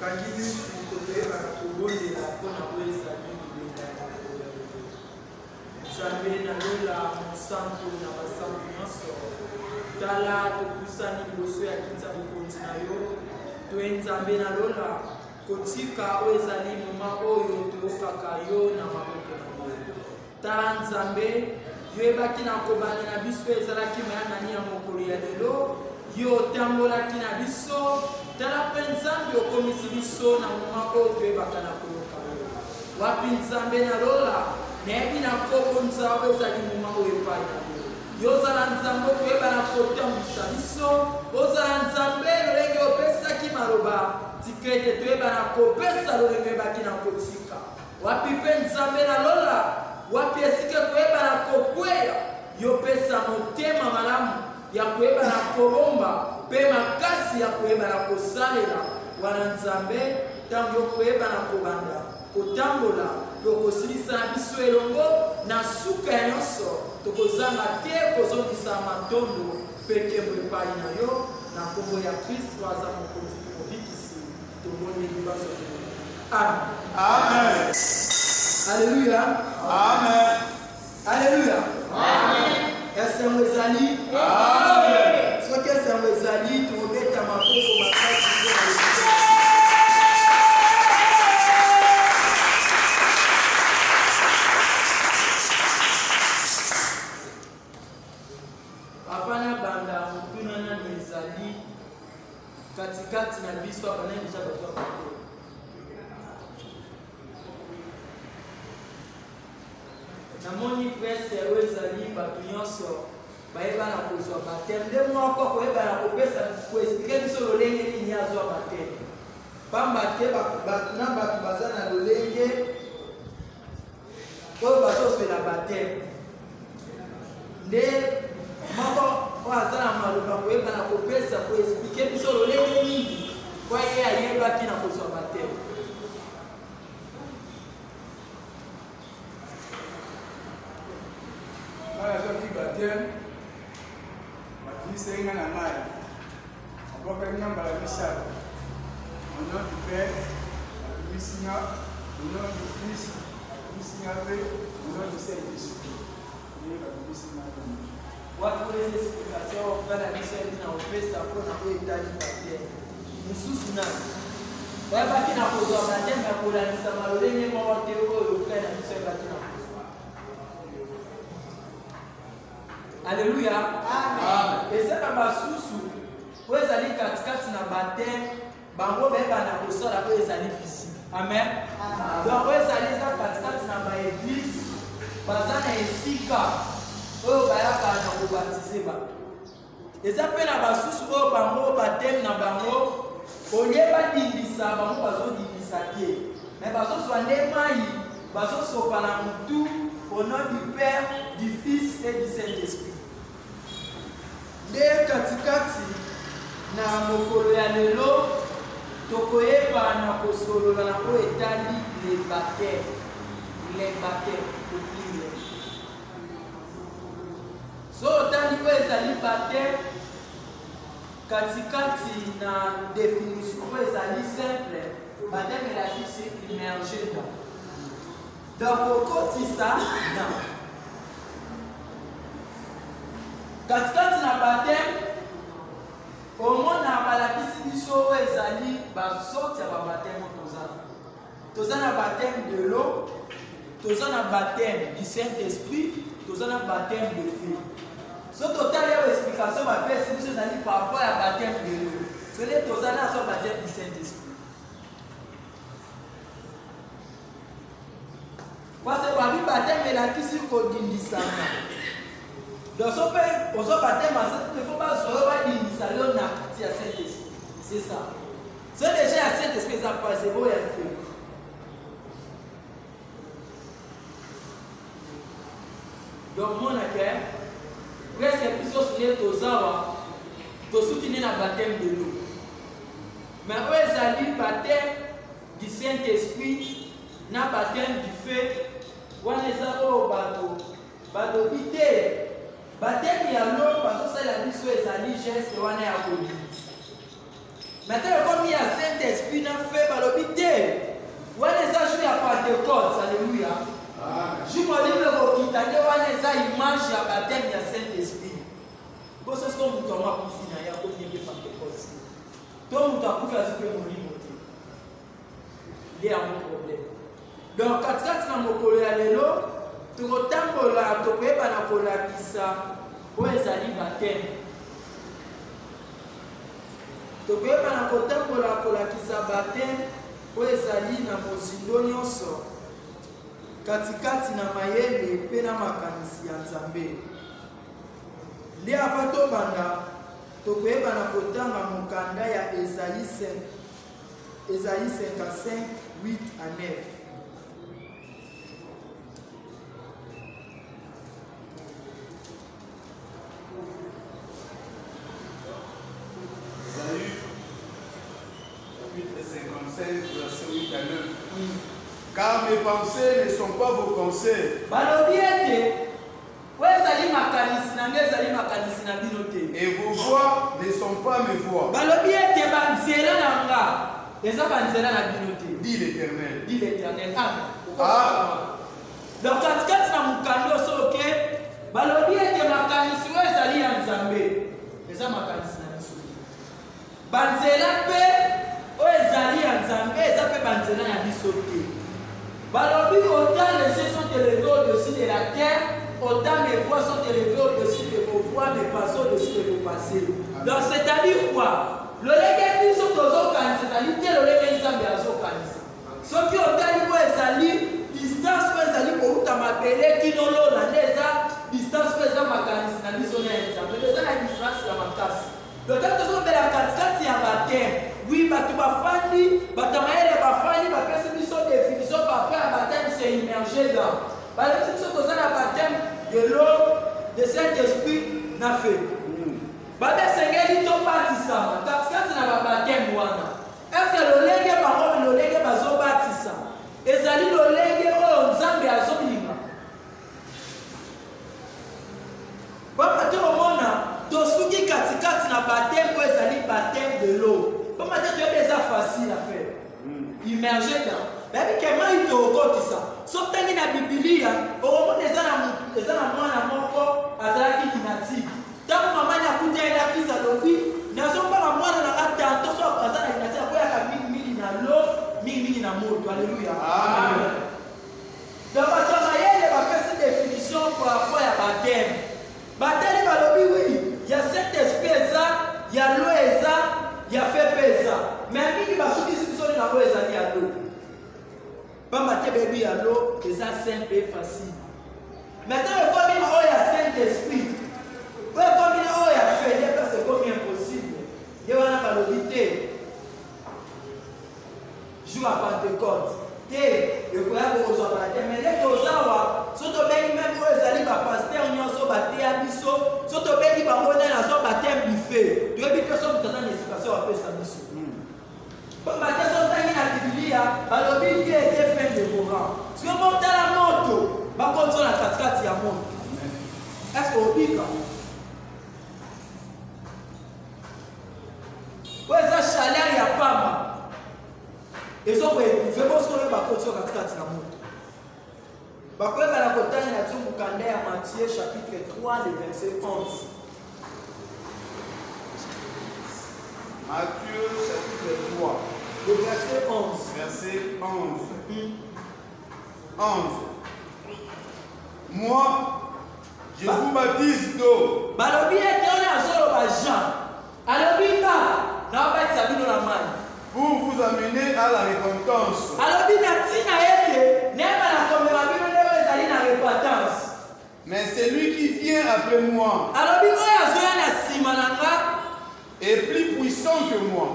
Kangini Kotoeba Kobonde la Kona Weza Nzambe na lola Monsanto na basantu nyonso tala topusani liboso ya kinza bokonzi na yo to Nzambe na lola kotika oyo ezali moma oyo toyokaka yo na maboko na yo tala Nzambe yo ebaki na kobanda na biso ezalaki mayangani ya mokolo ya lelo yo otambolaki na biso tala mpe Nzambe okomisi biso na moma oyo toyebaka na koyoka yo wapi Nzambe na lola nayebi na koko Nzambe ezali moma oyo epai na yo yozala Nzambe okoyeba na kotambwisa biso ozala Nzambe lolenge opesaki maloba tikete toyeba na kopesa lolenge oyebaki na kotika wapi mpe Nzambe na lola wapi esike koyeba na kokweya yopesa motema malamu ya koyeba na kolomba mpe makasi ya koyeba na kosalela wana Nzambe ntango yokoyeba na kobanda kotambola tokosilisa na biso elongo na suka ya nyonso tokozanga te kozongisa matondo mpe nkembo epai na yo na nkombo ya Kristo aza mokonzi mobikisi tomoni libaso amen. Amen. Alléluia. Amen. Alléluia. Amen. Esengo ezali. Amen. Soki esengo ezali tobeta maboko makasi apana banda mutuna na ezali katikati na biso apana nisha bato apate namoni presse oyo ezali bato nyonso bayeba na kozwa bateme nde moko koyeba na kopesa koexplike biso lolenge nini azwa bateme pamba te na bato baza na lolenge oyo bazoswela bateme nde moko oyo aza na maloba koyeba na kopesa koexplike biso lolenge nini po ye ayebaki na kozwa bateme Senga na mai. Aboka nyamba la misala. Au nom du Père, du Seigneur, au nom du Fils, du Seigneur, au nom du Saint-Esprit. Watu wale explication ofana misali na opesa kuna kuhitaji patie. Mususu nani? Baba kina kozwa bateme ya kulanisa malolenge mwote oyo ofana misali bakina kozwa. Alléluia. Amen. Ezaka basusu po ezali katikati na bateme bango beba na kosala po ezali bisi. Amen. Donc po ezali za katikati na ba église baza na esika oyo bayaka na kobatize ba. Eza pe na basusu oyo bango bateme na bango oyeba dindisa bango bazodindisa te. Mais bazozwa nde mai bazosopa na mutu au nom du Père, du Fils et du Saint-Esprit. Nde katikati na mokolo ya lelo tokoyeba na kosolola na oyo etali les baptêmes. So otali oyo ezali baptême katikati na définition oyo ezali simple baptême elakisi immergé dans. Donc okotisa na katikati na baptême omona balakisi biso oyo ezali basorti ya babaptême toza na baptême de l'eau toza na baptême du Saint-Esprit toza na baptême de feu. So totali oyo explication bapesi biso ezali par rapport ya baptême de l'eau sole toza na so baptême du Saint-Esprit. Parce que babi baptême elakisi kodindisama. Donc so pe ozo baptême il faut pas solo badindisa leo na kati ya Saint-Esprit. C'est ça. C'est déjà ya Saint-Esprit ça passe beau ya feu. Donc mon accueil presque plus sur tozawa to soutenir na baptême de l'eau. Mais oyo ezali baptême du Saint-Esprit na baptême du feu wana eza oyo balobi te baptême ya l'eau bazosala biso ezali geste wana ya kobimisa. Maintenant ekomi ya Saint-Esprit na feu Pentecôte, alléluia. Je me dis que vous quittez une image à baptême du Saint-Esprit. Vous savez ce que vous avez pour finir, il y a combien de Pentecôte. Donc, vous avez fait ce que vous voulez. Il y a un problème. Donc, quand vous avez tu retambola, tu peux pas la kisa, où est ali baptême. Tu peux pas la kisa baptême, où est ali na mozindo nyonso. Katikati na mayele pe na makanisi ya Nzambe. Li avato banda, tu peux pas na kotanga mokanda ya Esaïe 55, 8 à 9. Verset 8 à 9. Car mes pensées ne sont pas vos pensées. Et vos voix ne sont pas mes voix. Dit l'Éternel. Dit l'Éternel. Ah. Donc quand tu as mukando soke, balobi ete makanisi we ezali ya Nzambe. Eza makanisi na biso. Banzela pe o ezali ya Nzambe, eza pe banzela ya biso te. Balobi autant les cieux sont élevés au-dessus de la terre, autant mes voix sont élevées au-dessus de vos voix, mes passés au-dessus de vos passés. Donc c'est-à-dire quoi? Le lege biso tozokanisa ezali te le lege Nzambe azokanisa. Soki otali bo ezali distance po ezali kouta mabele kinolona nde eza distance po eza makanisi na biso na Nzambe. Eza na différence ya makasi. Peut-être tozobela katikati ya bateme. Oui, bato bafandi, bato mayele bafandi, bapesi biso définition papa ya bateme c'est immergé dans. Bapesi biso toza na bateme de l'eau de Saint-Esprit na fait. Batesengeli tobatisama katikati na babateme wana. Est-ce que lolenge bango lolenge bazobatisa ezali lolenge oyo Nzambe azolinga? Bapate omona tosuki katikati na bateme oyo ezali bateme de l'eau. Bapate toyebi eza facile à faire. Immerger dans. Babi kema itokotisa. Sotangi na Biblia omona eza na mwana moko azalaki lunatique. Tant maman a coûté la prise à l'eau, n'a pas la moindre dans la terre, tout ça, parce qu'il a dit à mille dans l'eau, mille dans l'eau. Alléluia. Amen. Donc, il y a cette définition pour rapport à baptême. Baptême, oui, il y a cet esprit, il y a l'eau, il y a fait ça. Mais il y a ceux qui sont dans l'eau, il y a l'eau. Pas baptême, il y a l'eau, c'est simple et facile. Maintenant, comme il y a Saint-Esprit. Oui, comme il a fait, c'est comme impossible. Il y a une validité. Jour à Pentecôte. Le croyant que vous avez mais les deux ans, surtout bien même pour les alliés, pasteur, nous sommes battus à Bisso, surtout bien qui va monter dans son baptême buffet. Tu as vu que son temps d'explication après ça, Bisso. Comme baptême, son temps d'activité, alors bien qui était fait de vos rangs. Si on monte à la moto, par contre, sur la cascade, il y a monte. Est-ce qu'on dit ça? Eza chaleur ya pamba. Ezo ko epuve bosko le bakotso katikati na moto. Bakweza la kotani na tsungu kanda ya Matthieu chapitre 3 le verset 11. Matthieu chapitre 3 le verset 11. Verset 11. 11. Moi, je vous baptise d'eau. Balobi etone azolo ba Jean. Alobi ba pour vous amener à la repentance. Mais celui qui vient après moi est plus puissant que moi.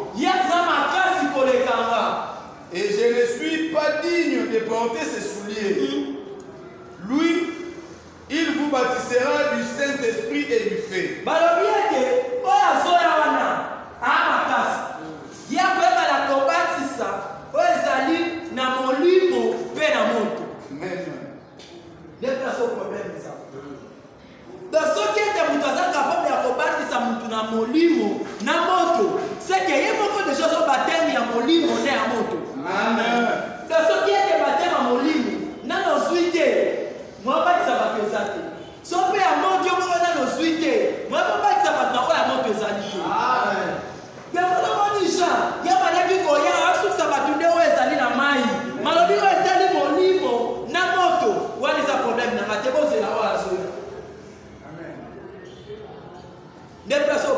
Et je ne suis pas digne de porter ses souliers. Lui, il vous baptisera du Saint-Esprit et du feu. C'est qu'il y a beaucoup de choses au baptême, il y a molimo, il y a moto. Amen. C'est ce qui est le baptême à molimo.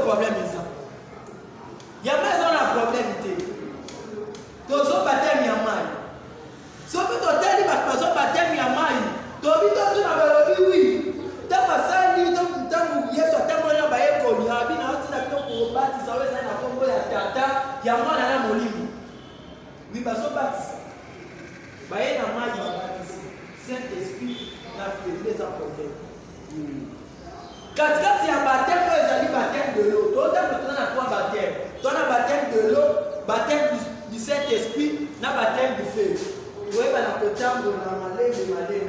problème ça. Il y a pas un problème. Tozo baptême ya mai. Soki totali bato baptême ya mai. Tobi to na balobi oui. Tamba sali to tangu Yesu atambola ba ekoli abi na oti na bito ko batisa weza na kombo ya tata ya mwana na molimo. Oui baso batisa. Ba ye na mai ya batisa. Saint-Esprit na fait des problèmes. Katikati ya baptême ezali baptême de l'eau. Totamba tona kwa baptême. Tona baptême de l'eau, baptême du Saint-Esprit, na baptême du feu. Vous voyez,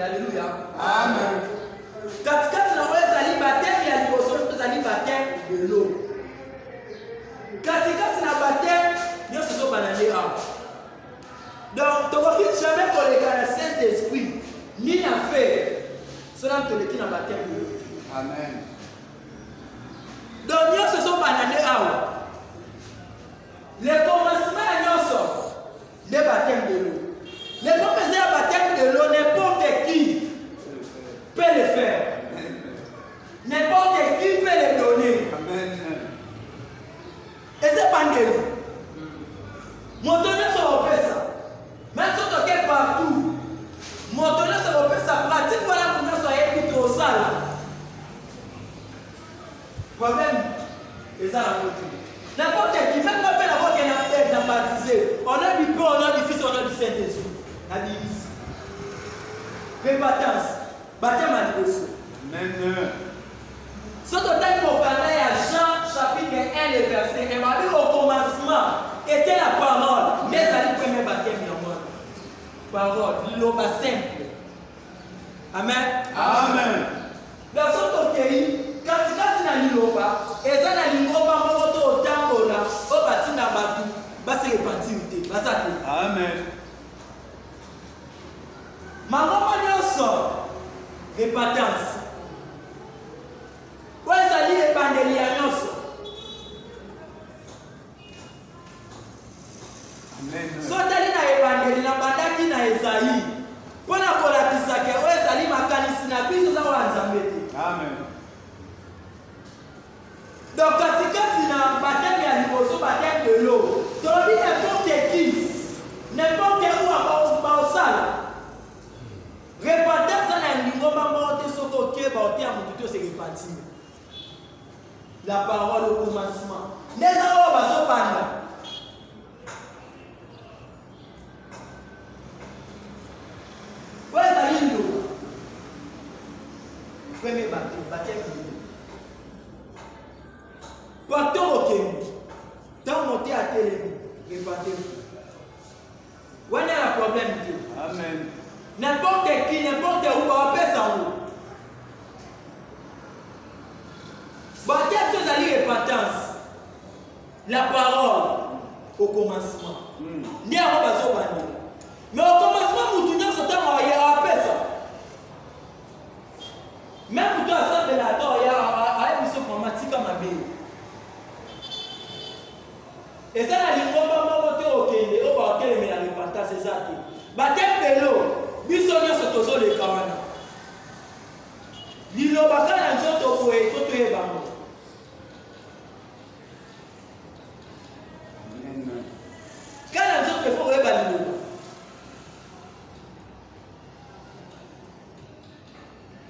alléluia. Amen. Quand on a baptême, il y a le baptême de l'eau. Quand on a baptême, il y a ce bananier. Donc, tu ne vas jamais colléger le Saint-Esprit, ni la feu, selon que tu as baptême de l'eau. Amen. Donc, il y a ce bananier. Le commencement est le baptême de l'eau. Le baptême de l'eau, n'importe qui peut le faire. N'importe qui peut le donner. Amen. Et c'est pas de l'eau. Mon tonnerre se repère ça. Même si on est partout, mon tonnerre se repère ça. Pratique voilà pour nous soyez plutôt au sale. Problème, et ça la motive. N'importe qui, même quand on peut avoir quelqu'un qui a baptisé, on a du Père, on a du Fils, on a du Saint-Esprit. La Bible. Répétance. Baptême à l'eau. Amen. Ce total pour parler à Jean chapitre 1, le verset 1. On a dit au commencement était la parole. Mais c'est le premier baptême du monde. Parole. L'eau simple. Amen. Amen. Dans ce pays, quand tu as l'eau, et ça n'a l'eau pas au temps là, au bâti n'a pas tout, bah c'est réparti. Amen. Maman sort répatance. Où est-ce que les bandeliers Amen. Sotali na evangeli na bandaki na Esaïe. Pona kola kisake où est-ce que makanisi na biso za wanzambe. Amen. Donc katikati na baptême ya liboso baptême de l'eau. Tobi n'importe qui, n'importe où à Baosala. Répandeur ça na lingoma monte soko ke ba otia mututo se repartir. La parole au commencement. Neza o baso panda. Voilà lindo. Premier baptême. Partout au Kenya. Tant monter à télé, répandeur. Voilà le problème. Amen. N'importe qui, n'importe où, on va faire ça. Baptême, c'est la repentance. La parole au commencement. Mais au commencement, nous tournons ce temps, on va faire ça. Même pour toi, ça fait la dor, il y a une mission chromatique à ma vie. Et ça, la ligne, on va monter au Kenya, on va faire la repentance, c'est ça. Baptême de l'eau. Bisonyo sotozo le kawana. Lilo bakana nzoto kwe toto yebango. Kana nzoto fo yeba lilo.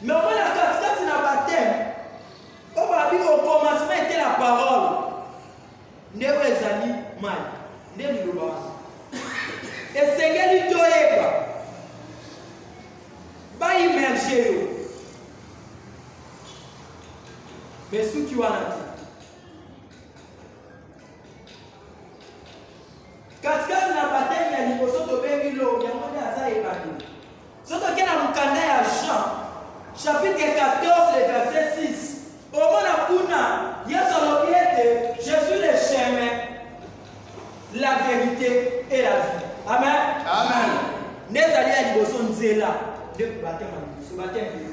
Mais on a quand na baptême. On va dire au commencement était la parole. Ndewe ezali mal. Ndemi lo ba. Esengeli toyeba. Ba immerger. Mais ce qui va là. Katikati na baptême ya liboso to bengi lo yango nde aza ebandi. Soto ke na mukanda ya Jean chapitre 14 le verset 6. Omona kuna Yesu alobi ete je suis le chemin, la vérité et la vie. Amen. Amen. Nezali ya liboso nzela de baptême ya liboso baptême.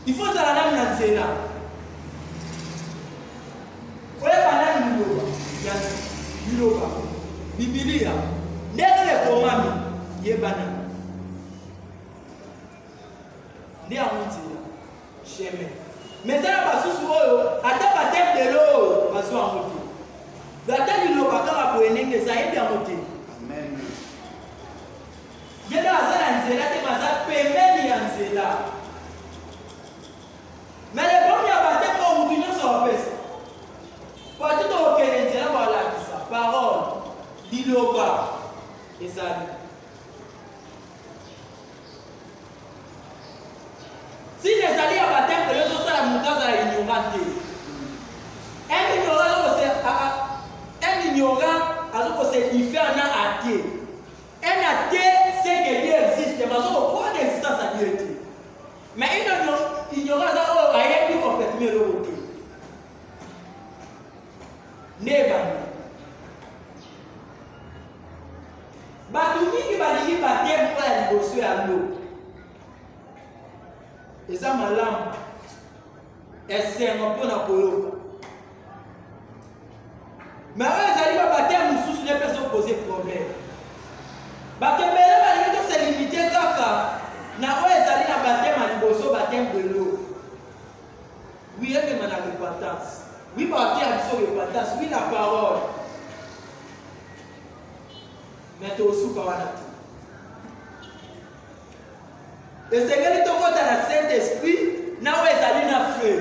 Il faut ça la name na nzela. Biloba Biblia ndenge lekomami yebana nde amuntila chemin boenenge zaidi ya mote. Amen. Yenda azala nzela te maza pembeni ya nzela. Mais le premier baptême pour vous tenir sur la peste. Pour tout au Kenya, c'est là voilà ça. Parole, liloba, les amis. Si les alliés à baptême, les autres sont la montagne à l'ignorante. Un ignorant, alors que c'est différent d'un athée. Un athée, c'est que Dieu existe, mais on croit l'existence à Dieu. Mais une ignorance, on a été complètement le côté. Nebani. Batumi qui va dire baptême pour la libération à l'eau. Et ça, ma lampe, elle sert un peu dans le. Mais eux, ils arrivent à baptême sous les personnes poser problème. Baptême, c'est limité caca. Na eux, ils arrivent à baptême à libération, baptême de l'eau. Oui, il y a la repentance. Oui, baptême sur repentance. Oui, la parole. Mais tu es aussi quand le Seigneur est au côté de la Saint-Esprit, na où est allé na feu.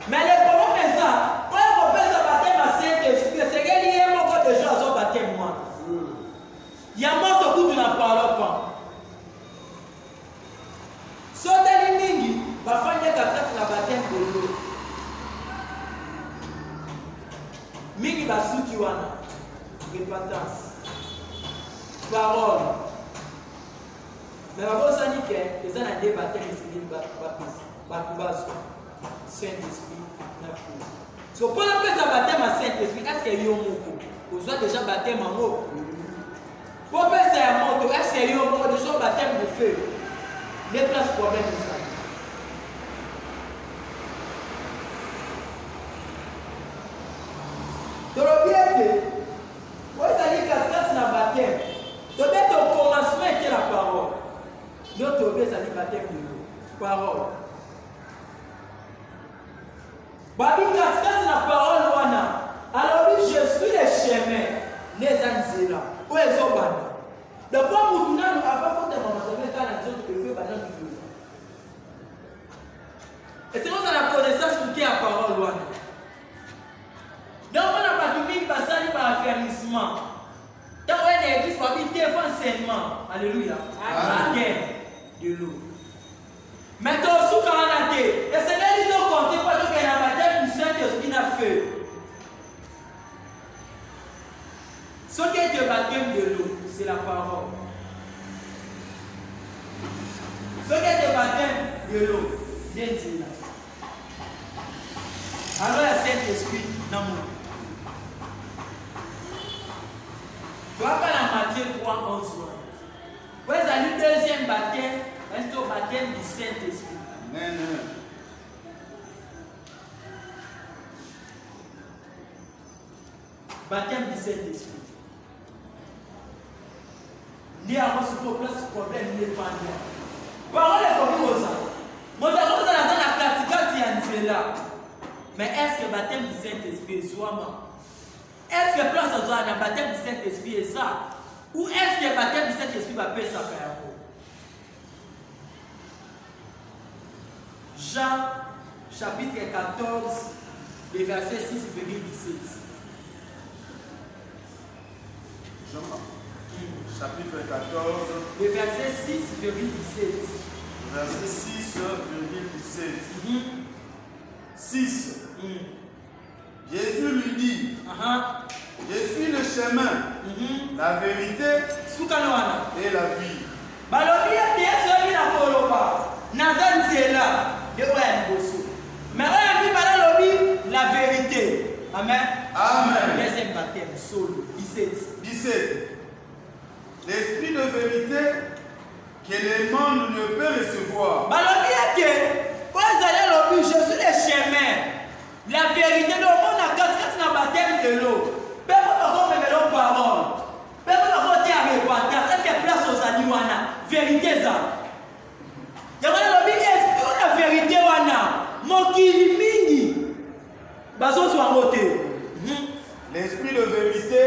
Mais le problème est ça. Quand on peut se baptême à Saint-Esprit, le Seigneur il y a beaucoup de gens qui ont baptême moi. Il y a moins de coups de la parole pas. Soteli mingi, va faire des quatre la baptême de l'eau. Mingi va souki wana. Repentance. Parole. Mais avant ça, il y a des baptêmes qui sont baptisés. Saint-Esprit, la foi. Si on peut appeler ça baptême à Saint-Esprit, est-ce qu'il y a un mot? Vous avez déjà baptême en mot. Pour faire ça à mot, est-ce qu'il y a un mot? Déjà baptême de feu. Les places problème de ça. Dans le bien que, vous allez casser dans le baptême. Donc, au commencement, était la parole. Notre obéissance à baptême de l'eau. Parole. Babi Kaskas la parole wana. Alors je suis le chemin. Les anzela. Où est-ce qu'on va? D'abord, nous nous avons fait des moments de faire la zone de feu pendant du feu. Et c'est comme ça la connaissance qui est la parole wana. Donc on n'a pas tout mis passage par affermissement. Dans l'église, on a mis des enseignements. Alléluia. Amen. De l'eau. Maintenant, sous 40 ans, le Seigneur dit donc compter pas qu'il y a un baptême du Saint-Esprit n'a fait. Ce qui est le baptême de l'eau, c'est la parole. Ce qui est le baptême de l'eau, viens dire là. Alors, le Saint-Esprit dans mon. Tu vois pas la Matthieu 3, 11. Vous avez le deuxième baptême, c'est le baptême du Saint-Esprit. Amen. Baptême du Saint-Esprit. Il y a un problème, il est pas bien. Parole est comme ça. Moi, je vais la pratique là. Mais est-ce que le baptême du Saint-Esprit est soi-même? Est-ce que place à un baptême du Saint-Esprit est ça? Ou est-ce que le baptême du Saint-Esprit va payer ça faire? Jean, chapitre 14, les versets 6 et 17. Jean, chapitre 14, les versets 6 et 17. Verset 6,17. 6. Jésus lui dit, je suis le chemin, la vérité et la vie. Mais la vérité. Amen. Amen. Deuxième baptême, solo, 17. L'esprit de vérité que le monde ne peut recevoir. Je suis le chemin. La vérité, le monde a quatre dans le baptême de l'eau. Parole. Est-ce qu'il y a place aux animaux? Vérité, ça. Il y a la vérité, Les l'esprit de vérité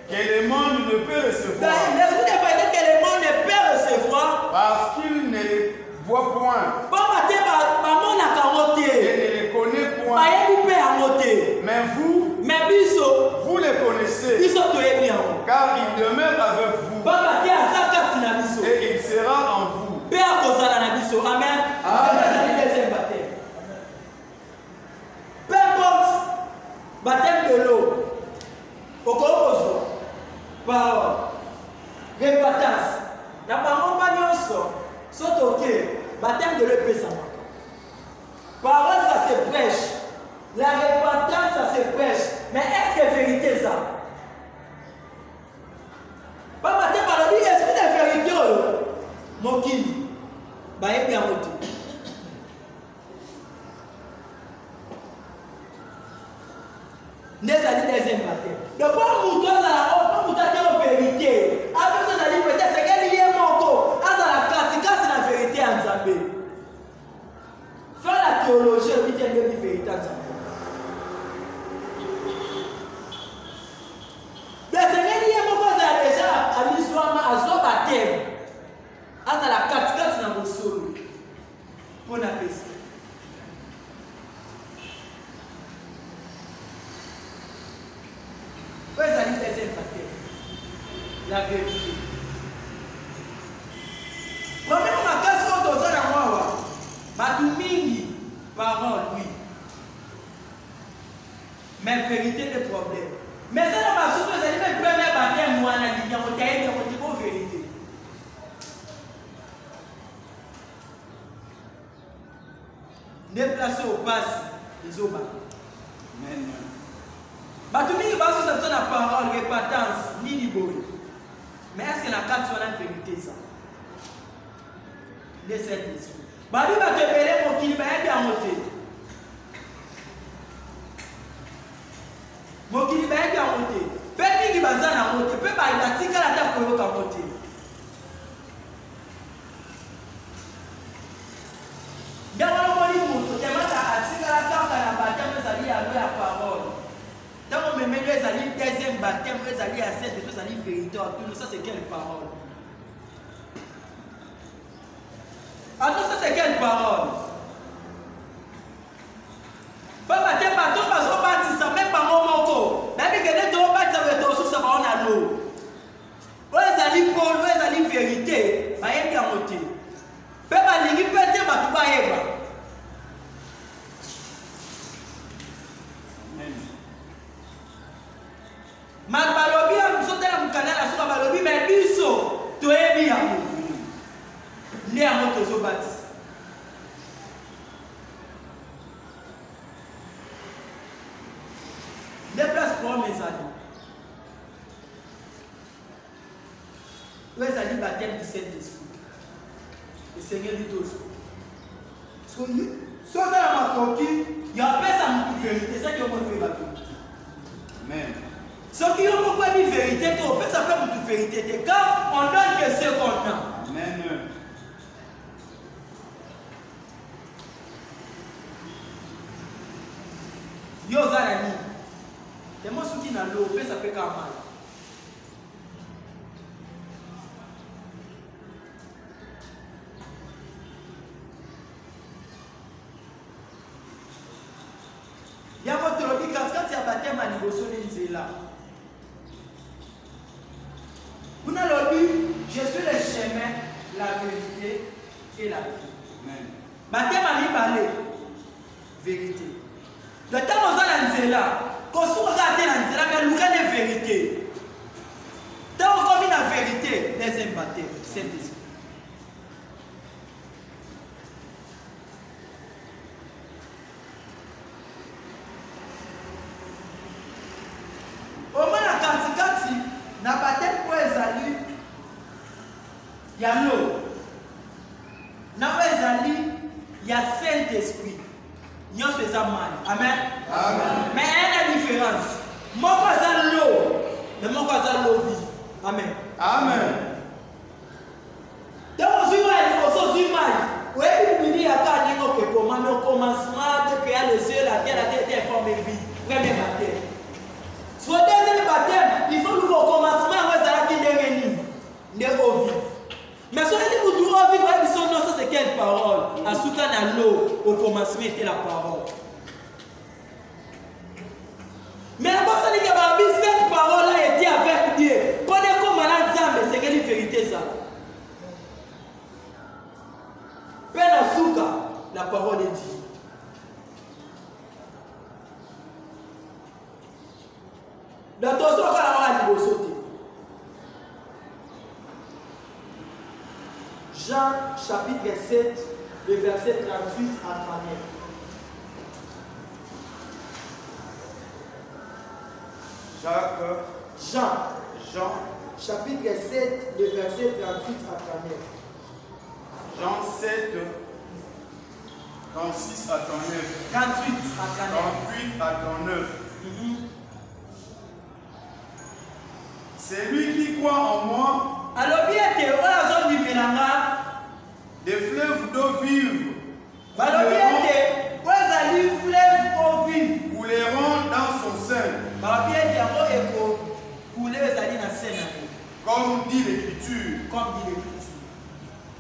que le monde ne peut recevoir. L'esprit de vérité que le monde ne peut recevoir. Parce qu'il ne les voit point. Et Et ne les connaît point. Mais vous les connaissez. Car il demeure avec vous. Et il sera en vous. Amen. Peu importe, baptême de l'eau, au Corozo, parole, repentance, la parole sont ok, baptême de l'eau peut s'en. Parole, ça se prêche, la repentance, ça se prêche, mais est-ce que vérité ça? Pas baptême par le esprit de vérité, mon qui, bah, il est bien motivé. Nezali deuxième baptême. Le bon mouton à la haute, mouton vérité. Après ça, dit peut-être c'est qu'elle y est mort. À la pratique, c'est la vérité en Zambé. Faire la théologie, on dit la vérité en Zambé. Le Seigneur y est mort, ça a déjà à l'histoire, à son baptême. À la pratique, c'est dans vos sols. Pour la paix. La vérité. Premier makaso doza na mwawa. Batu mingi parole oui. Mais vérité des problèmes. Mais ça n'a pas souffert, c'est le premier baptême moi na dit on t'a dit on dit vérité. Déplacé au passe les oba. Amen. Batu mingi baso ça na parole repentance ni libori. Mais est-ce que la carte soit la vérité ça? De cette esprit. Babi va te mêler mon qui va être à monter. Mon qui va être à monter. Peut-être qu'il va à monter. Peut-être qu'il va tirer la table pour à monter. D'abord, on dit pour te mettre à tirer la table à la bataille, mais ça dit à la parole. Quand on me met les alliés, deuxième baptême, les alliés à 7, les alliés vérité, tout ça c'est quelle parole? Alors ça c'est quelle parole? Pas baptême, bateau, parce qu'on bâtit ça, même pas mon manteau. Même que les deux bâtis, ça va être aussi, ça va en à l'eau. Les alliés Paul, les alliés vérité, ça y est bien monté. Même à l'égui, peut-être, bah tout va y être. Ma balobi a nous la mukana la soka balobi mais biso to ebi ya mu ne a moto zo baptiste les places pour mes amis les amis baptême du Saint-Esprit le Seigneur dit tous soit dans ma coquille il y a personne qui vérité c'est ça qui on fait baptême. Amen. Ce qui ont beaucoup de vérité, on peut s'appeler pour vérité. Quand on donne que ce qu'on a. Amen. Yo Zarani. Les mots soutiennent dans l'eau, on peut s'appeler comme mal. Il y a votre lobby quand il y a baptême à négocier les là. Vous n'avez lobby, je suis le chemin, la vérité et la vie. Baptême à l'Ibalé, vérité. Le temps où on a là, quand on regarde là, mais nous avons la vérité. Tant qu'on a la vérité, les baptêmes, c'est l'esprit. Au moins la quantité, na baptême pour les alliés, il y a l'eau. Na les alliés, il y a Saint-Esprit. Il y a ce mal. Amen. Amen. Mais il y a une différence. Mon voisin l'eau, mais mon voisin l'eau vie. Amen. Amen. Donc, on se voit, oui, il dit à comment au commencement de créer le ciel, la terre était formée vie. Premier baptême. Soit deuxième à l'eau, au commencement était la parole. Mais la personne qui a dit cette parole-là était avec Dieu. Pendant qu'on malade Zambé, c'est quelle vérité ça? Penasuka, la parole est dit. Dans ton sort, on va sauter. Jean chapitre 7, le verset 38 à 39. Jean chapitre 7, le verset 38 à 39. Jean 7, 36 à 39. 38 à 39. 38 à 39. C'est lui qui croit en moi. Alors bien que on a dit des fleuves d'eau vive. Alors bien que on a dit fleuves d'eau vive. Couleront dans son sein. Alors bien que on couler dans sein. Comme dit l'Écriture.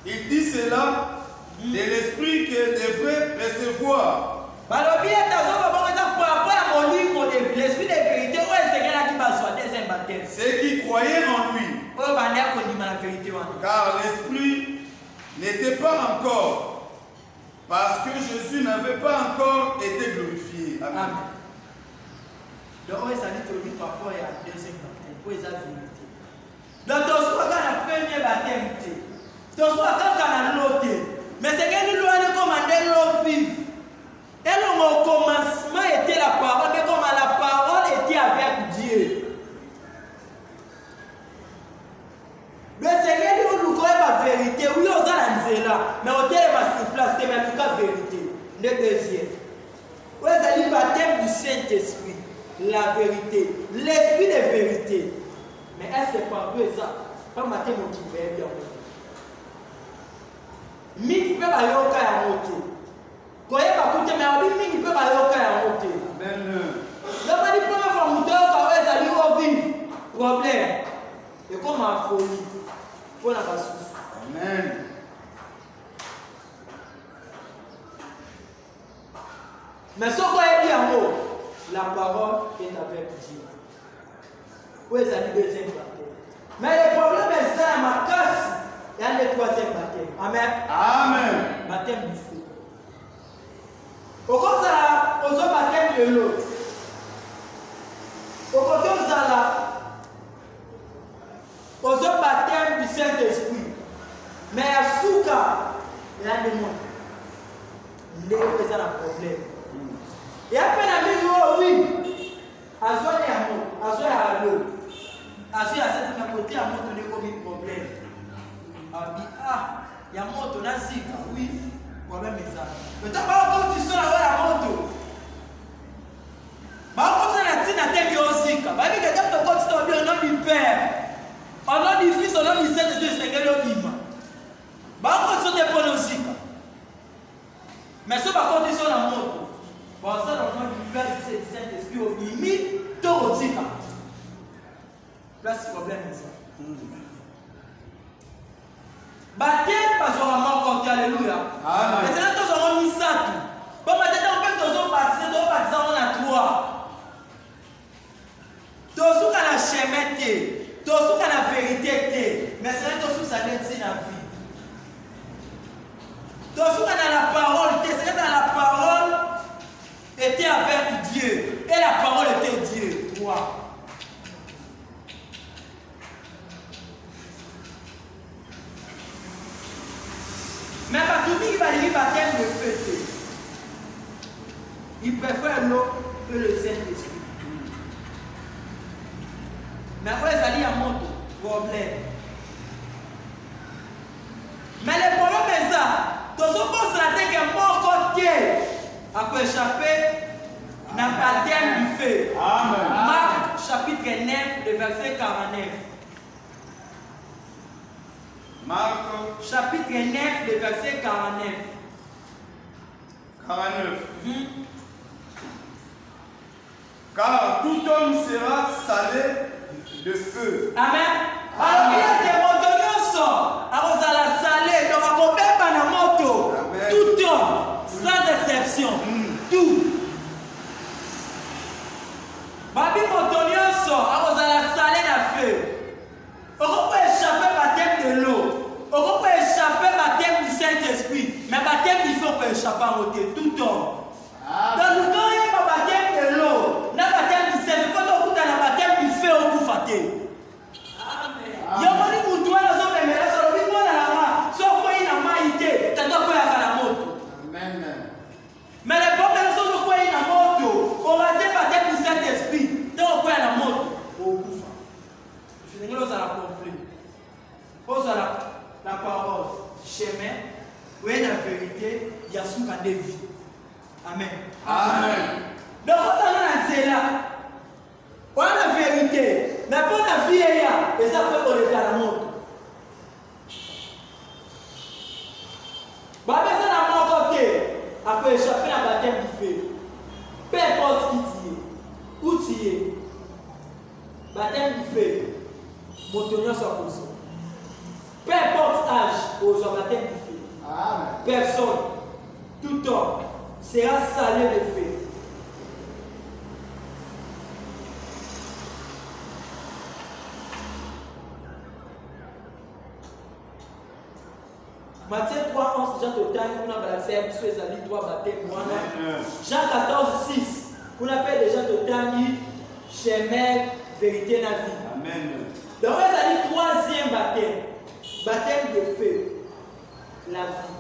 Il dit cela de l'esprit que devrait recevoir. Alors bien l'esprit de vérité, ceux qui croyaient en lui. Car l'esprit n'était pas encore, parce que Jésus n'avait pas encore été glorifié. Amen. Donc, on s'est dit par rapport à la deuxième baptême, pour les vérité. Donc, tu as le premier baptême, tu as l'autre, mais c'est que nous avons commandé l'eau vive. Et le commencement était la parole, mais comme la parole était avec Dieu. Mais c'est que nous connaissons la vérité, oui, on a là, mais on est sur place, c'est même la vérité. Le deuxième. Vous avez le baptême du Saint-Esprit, la vérité, l'esprit de vérité. Mais est-ce que par deux ça, pas matin motivé bien. Mimi peut aller au cas à monter. Quand il va coûter, mais on dit Mimi peut aller au cas à monter. Amen. La première fois monter au cas où ils allaient au vivre. Problème. Et comme en folie. Pour la basse. Amen. Mais ce qu'on a dit en mot, la parole est avec Dieu. Où ils allaient deuxième baptême. Mais le problème est ça, ma casse. Il y a le troisième baptême. Amen. Amen. Baptême du feu. Au comme ça, aux autres baptêmes de l'eau. Au côté de ça, aux autres baptêmes du Saint-Esprit. Mais à Souka, il y a des mots. Il y a un problème. Et après, il y a oui. À Zoé à l'eau. À Zoé à l'eau. À Zoé à cette côté, à mon donné comme un problème. Ah, il y a un moto là, oui, problème est ça. Mais tu quand tu sors la moto, quand tu as la tête aussi, quand tu as au nom du Père, au nom du Fils, au nom du Saint-Esprit, c'est que le vivant. Quand tu as aussi, mais si quand tu sors la moto, ça au nom du Père, du Saint-Esprit, au limite, tu as aussi. Là, c'est problème est ça. Baptême parce qu'on va compter, alléluia. Mais c'est là que nous avons mis ça tout. Bon, maintenant, on peut tous baptiser, on a trois. Tous ceux qui ont la chemin, tous ceux qui ont la vérité, mais c'est là que tous ceux qui ont la vie. Tous ceux qui ont la parole, c'est là que la parole était avec Dieu. Et la parole était Dieu. Trois. Mais pas tout le monde qui va dire baptême de feu. Il préfère l'eau que le Saint-Esprit. Mais après, ça dit à mon problème. Mais le problème est ça. Dans ce point, ça dit que mon côté a pu échapper dans le baptême du feu. Amen. Marc chapitre 9, le verset 49. Marc chapitre 9, le verset 49. 49. Car tout homme sera salé de feu. Amen. Alors, il y a des motos qui sont salés. Donc, on peut pas dans moto. Tout homme. te. Yomoni mutu wana zo memela so lobi mona na ma. So ko ina mai te, tata ko ya kana moto. Amen. Mais les problèmes sont de quoi il y a moto. On va dire par tel Saint-Esprit. Donc quoi il y a moto. Au bouffon. Je finis là, ça l'a compris. Pose la parole. Chemin. Oui, la vérité. Il y a sous des vies. Amen. Amen. Donc quand on a là, on a la vérité. Mais pour la vie, il y a. Et ça peut qu'on est à la moto. Bah, mais ça n'a pas côté. Après échapper à la baptême du feu. Peu importe qui tu es, où tu es, baptême du feu, mon tonneau soit posé. Peu importe l'âge, au baptême du feu. Personne, tout homme, sera salé de feu. Matthieu 3, 11, Jean total, on a balancé un peu les amis, 3 baptêmes, Jean 14, 6, on appelle déjà total, chemin, vérité, la vie. Amen. Donc, on a dit 3e baptême, baptême de feu, la vie.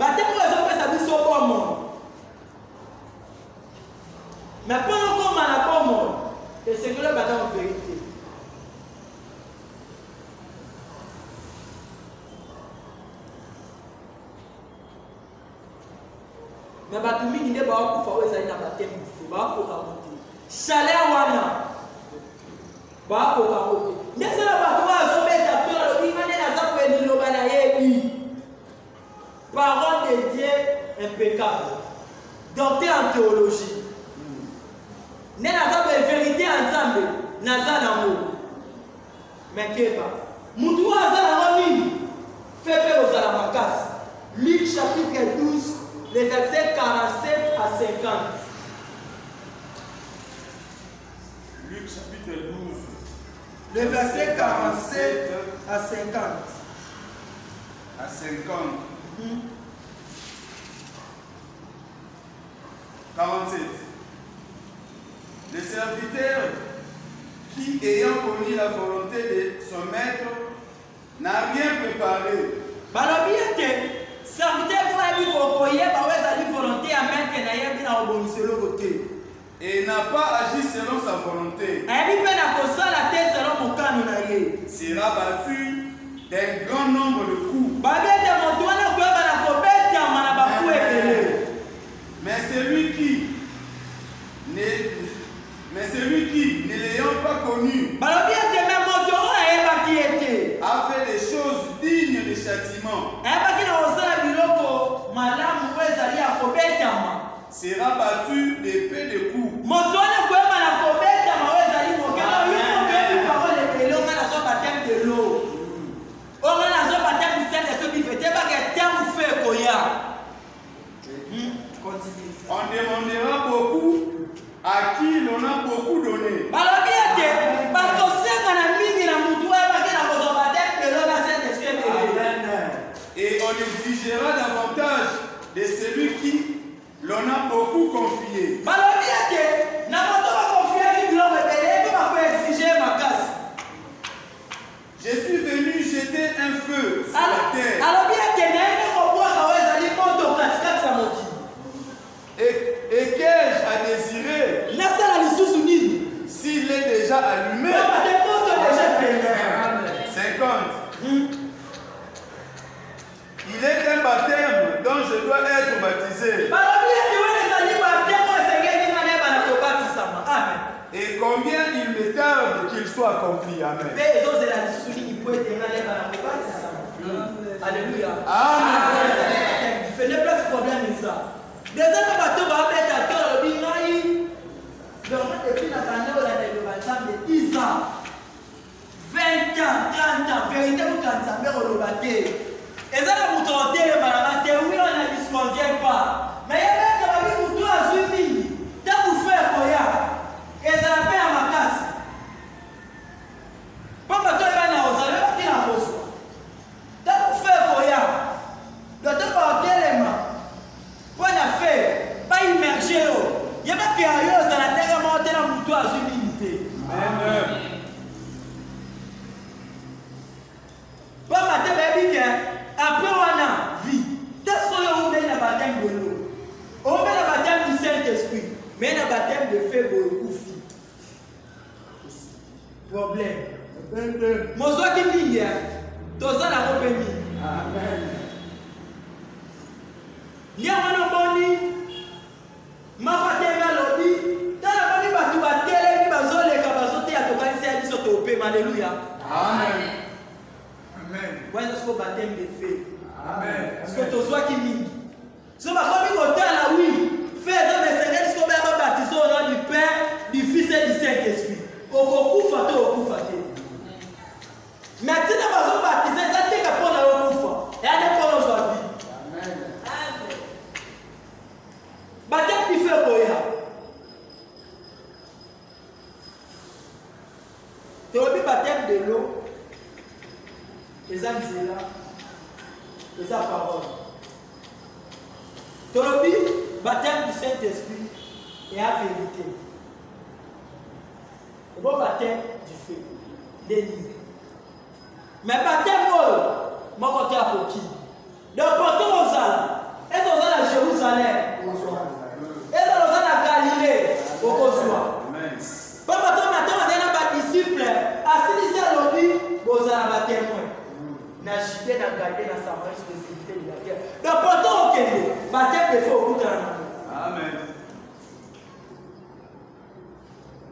Baptême, on a fait ça, dit au bon monde. Mais pendant qu'on m'a la bon monde, c'est que le baptême en vérité. Mais batumi qui n'est pas au couffe, ils ont un baptême du feu, bah pour raconter. Chaleur wana, bah pour raconter. Mais c'est la bataille à sauver ta peur, le bimane na zapo et l'obana yebi. Parole de Dieu impeccable. Docteur en théologie. Né na zapo et vérité ensemble, naza namo. Mais keba. Mutu azala wamini. Faible aux alamakas. Luc chapitre 12. Les versets 47 à 50. Luc chapitre 12. Les versets 47 à 50. À 50. 47. Le serviteur qui, ayant connu la volonté de son maître, n'a rien préparé. Serviteur pour la vie pour la volonté à mettre et n'a pas agi selon sa volonté. Sera battu d'un grand nombre de coups. Mais celui qui, ne l'ayant pas connu, a fait des choses dignes de châtiment, sera battu d'épée de coups. On demandera beaucoup à qui l'on a beaucoup donné. Et on exigera davantage de celui qui l'on a beaucoup confié. Je suis venu jeter un feu sur la terre. Et qu'ai-je à désirer s'il est déjà allumé? 50. Il est un baptême dont je dois être baptisé. Et combien il me tarde qu'il soit accompli. Amen. Alléluia. Amen. Il fait le plus problème ça. Des autres bateaux vont mettre à terre le binaï. Depuis la candeur, on a des de 10 ans, 20 ans, 30 ans, vérité pour 30 ans, mais on le battait. Et ça, vous tentez le malade, oui, on ne disconvient pas. Mais il y a même qui va dire, vous à 8 000, tant vous faites quoi, et ça la paix à ma casse. Pas que toi, il va y avoir, ça ne va pas qu'il en reçoit. Tant vous faites quoi, le temps par quel élément, pour la faire, pas y mettre. à l'humilité. Amen. Bon matin, baby, après on a vie. Qu'est-ce qu'on a le baptême de l'eau? On met le baptême du Saint-Esprit, mais le baptême de feu pour le fille. Problème. Mon soeur qui dit, tout ça n'a pas permis. Amen. Il y a un bon ma baptême à l'objet. Dans la bonne batu batele, il va zoler kabazote à toka ici à dire au paiement. Alléluia. Amen. Amen. Voilà ce qu'on baptême de feu. Amen. Ce que tu sois qui m'y. Ce que comme il là, oui. Faisons le Seigneur, ce qu'on va baptiser au nom du Père, du Fils et du Saint-Esprit. Au coup faté, au coup faté. Mais si nous avons baptisé, ça t'est qu'à prendre au coup faté. Et à ne pas nos vie. Amen. Baptême du feu pour tu as vu baptême de l'eau, les âmes là, les paroles. Tu as vu baptême du Saint-Esprit et à vérité. Le bon baptême du feu, des livres. Mais baptême, moi, quand tu as pour qui? Donc, portez aux âmes. Et aux âmes à Jérusalem. Et dans les âmes à Galilée. Au Kosoa. Papa, toi, maintenant, on a des disciples. Assis à l'objet, vous avez un témoin. N'a chité, n'a gardé, n'a savoir spécificité de la terre. Donc, portez au Kenya. Baptême de feu au bout d'un an. Amen.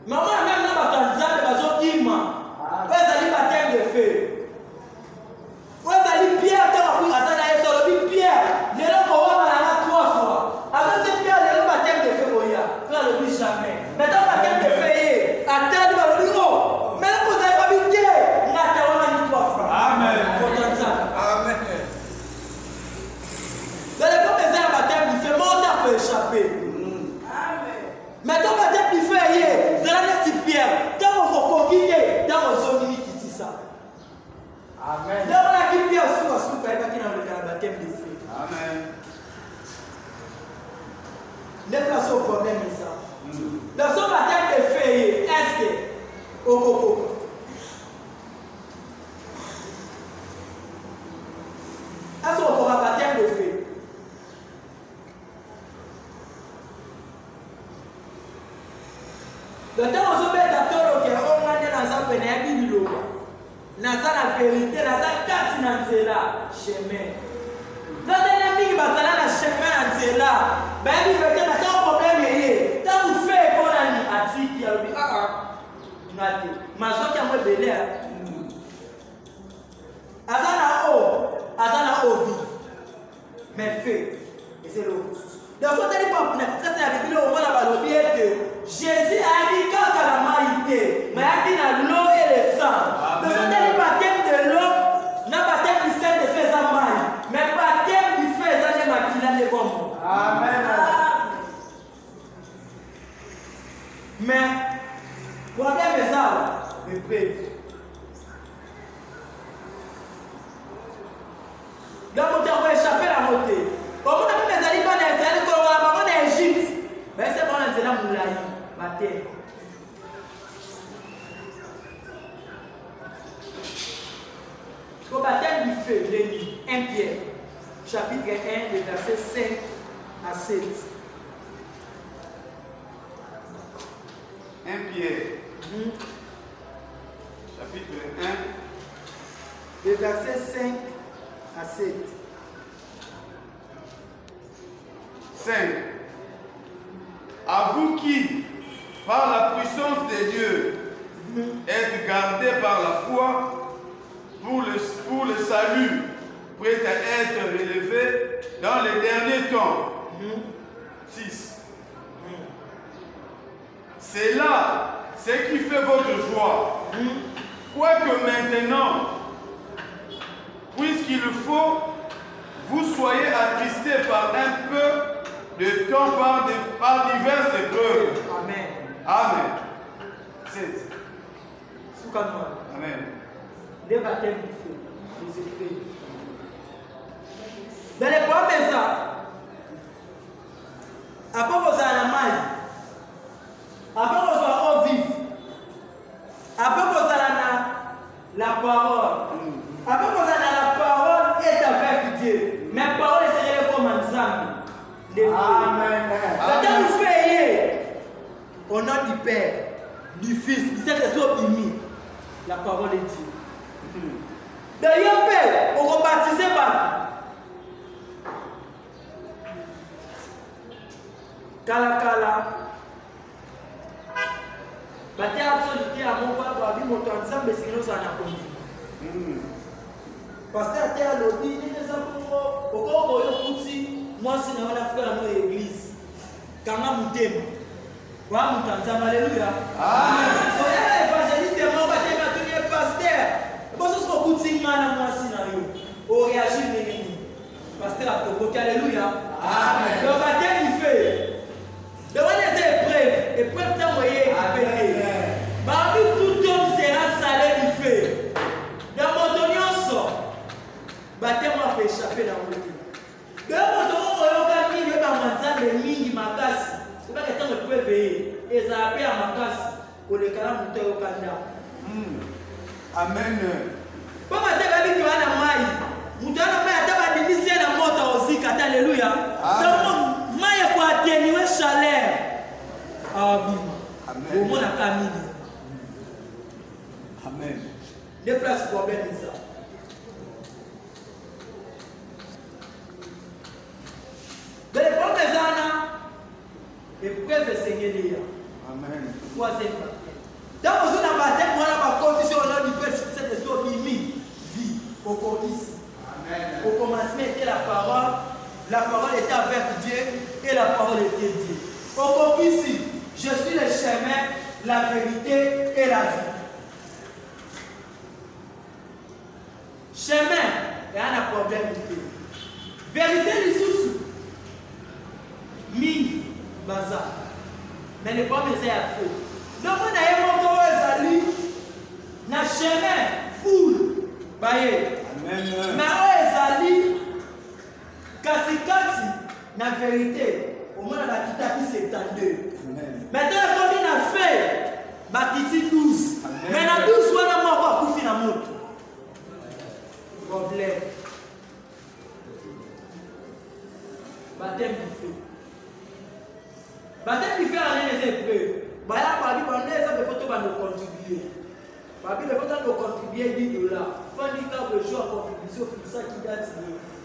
Maman, même dans ma candidat, de façon immense. Vous allez baptême de feu. Vous allez Pierre, dans la Asana et sur le Pierre, les gens vont voir la 3 fois. Avant de Pierre, les gens baptême de feu, vous allez le dire jamais. Maintenant, baptême de feu, attendez, vous allez le dire, mais là, vous n'avez pas vu Dieu, vous allez 3 fois. Amen. Amen. Dans les premiers heures, baptême du feu, mon temps peut échapper. Maintenant, baptême du feu, vous allez dire Pierre, quand vous quittez, dans vos zones qui dit ça. Amen. Là, on a qui Pierre sous la soupe, il va qui dans le baptême du feu. Amen. Déplacez au problème, ça. Dans son baptême de feu, est-ce que au coco? Est-ce qu'on aura baptême de feu? Le temps où on se met d'accord, on va aller dans sa pénélope. Dans la vérité, dans sa carte financière, chemin. Dans l'ennemi qui va aller dans le chemin financier, ben il va dire que un problème. Tant vous faites qu'on a dit à Tiki, il a dit ah, ma soeur qui a moi belé. Azana haut vif, mais fait, et c'est l'eau. Donc, quand tu pas pour ça, c'est avec lui au moins la que Jésus a dit quand la maïté, mais il a dit dans l'eau et le sang. Donc, quand tu baptême de l'eau, n'a baptême du Saint-Esprit sans maille, mais baptême du feu, ça n'est pas qu'il a les bons. Amen. Mais, problème est ça, le bref. Donc, on va échapper à la montée. Au moins, on a des alibans dans Israël, on va pas en Égypte. Mais c'est bon, on a des moulaïs, ma terre. Au baptême du feu, l'élu, 1 Pierre, chapitre 1, les versets 5 à 7. 1 Pierre, chapitre 1, les versets 5 à 7. 5. À vous qui, par la puissance de Dieu, êtes gardés par la foi pour le salut, prêt à être relevé dans les derniers temps. 6. C'est là ce qui fait votre joie. Quoique maintenant, puisqu'il faut, vous soyez attristés par un peu de temps par diverses épreuves. Amen. Amen. 7. Amen. Des baptêmes du feu, des épreuves. Dans les premiers ans, après vos animaux, après vos eaux vives, Père, du Fils, du Saint-Esprit obimi. La parole de Dieu. D'ailleurs, Père, on va baptiser par Kala. Bate absoluté à mon papa, mon ensemble, c'est que nous en avons. Parce que la terre lobby, il est simplement au moi, c'est dans la frère de l'église. Quand on m'aime, voilà mon ensemble, alléluia. Amen. Soyez évangéliste, mon papa, tu es pasteur. Bon, ce sera beaucoup de signes à moi, si on réagit, pasteur à propos, alléluia. Amen. Le baptême, il fait. Devant les épreuves t'envoyer appelé. Parmi tout homme sera salé du feu. Dans mon donnion sort. Baptême-moi peut échapper dans mon vie. Dans mon donnion, on a mis le bamanza de mini makasi. C'est pas que tant de preuves et ça appelle à makasi pour les calams de au Canada. Amen. Pas ma tête avec Yohana Maï. Moutana Maï a t'a démisé la mort aussi. Alléluia. Donc, Maï quoi atténuer chaleur. Amen. Au monde a camine. Amen. Les places problème ça. Dans les premiers années, épreuve est Seigneur. Amen. Troisième baptême. Dans un baptême, moi, la condition du Père, c'est de ce vie au contexte. Au commencement était la parole était avec Dieu et la parole était Dieu. Au contexte, je suis le chemin, la vérité et la vie. Chemin, il y a un problème. Vérité, les sous. Mine, bazar. Mais le problème, c'est à feu. Donc, on a un moment où na chemin, foule. Baye. Amen. Mais où est Kati, na vérité. Au moins, on a quitté 72. Maintenant, comme il a fait, Bakiti 12. Mais na 12, on a encore pour finir la moto. Problème. Baptême du feu. Baptême du feu a rien des épreuves. Bah là, par exemple, on a des photos pour nous contribuer. Par exemple, les photos nous contribuer $10. Fanny quand le jour à contribution pour ça qui date.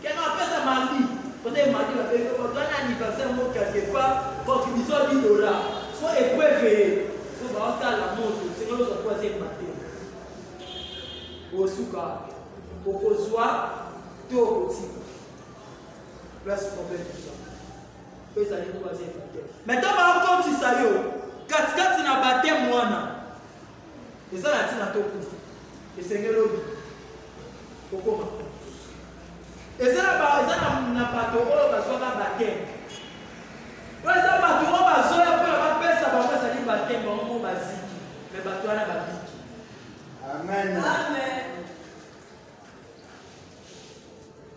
Quelqu'un appelle ça mardi. Peut-être mardi, on a un anniversaire quelque part, contribution $10. Soit épreuve, soit on va la montre, c'est que nous avons troisième baptême. Au souka. Au Kosoa, tout au petit. Place problème tout ça. Peut aller troisième baptême. Maintenant, par contre, si ça y est, quand tu n'as baptême, moi, et ça, là, tu n'as pas tout. Et c'est que l'autre. Pourquoi? Et ça, là, n'a pas tout, on va soit baptême. Ouais, ça, pas tout, on va soit, après, on va faire ça, on va faire ça, baptême, on va basique. Mais bateau, on a basique. Amen. Amen.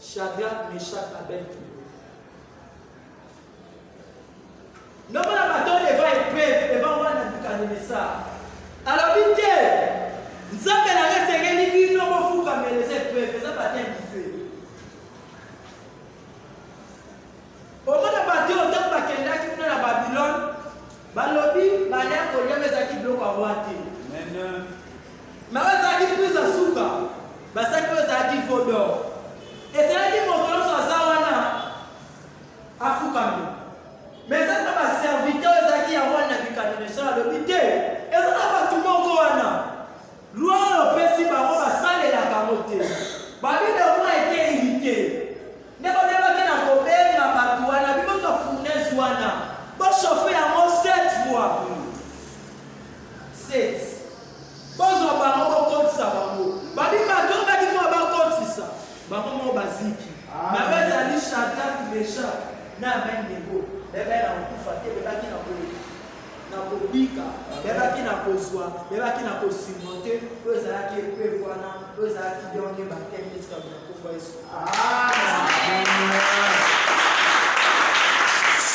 Shadrach, Meshach, Abednego. Non, mais la bataille est épreuve, elle va voir Nabucodonosor. Alors, vite, nous avons la reste qui nous avons fou comme les épreuves, ça va être difficile. Au moment de la bataille, au temps de Kenda qui est dans la Babylone, Balobi, Balia, Kolia, mais ça qui bloque à Wati. Mais ça qui prise à Souka, ça qui prise à Tifodor. Et c'est là qu'il montre sur Zawana à Foukambi. Mais ça, c'est ma serviteur qui a un Nabucodonosor le bité. Et ça, va tout le monde. Loin le principe, on va saler la camote. Babi de moi était irrité. Ne pas dire qu'il a coupé ma batouana, mais votre fournaise wana. Bon chauffer à moi 7 fois. 7. Bon, on va pas compte ça. Babi m'a dit qu'il faut pas compte ça. Maman basique. Mais avec ça dit Shadrach, Meshach, na même négo. Les belles ont tout fait, les belles qui n'ont pas kobika, les belles qui n'ont pas soin, les belles qui n'ont pas surmonté, eux qui peuvent voir, eux qui ont des baptêmes, ils sont comme ça.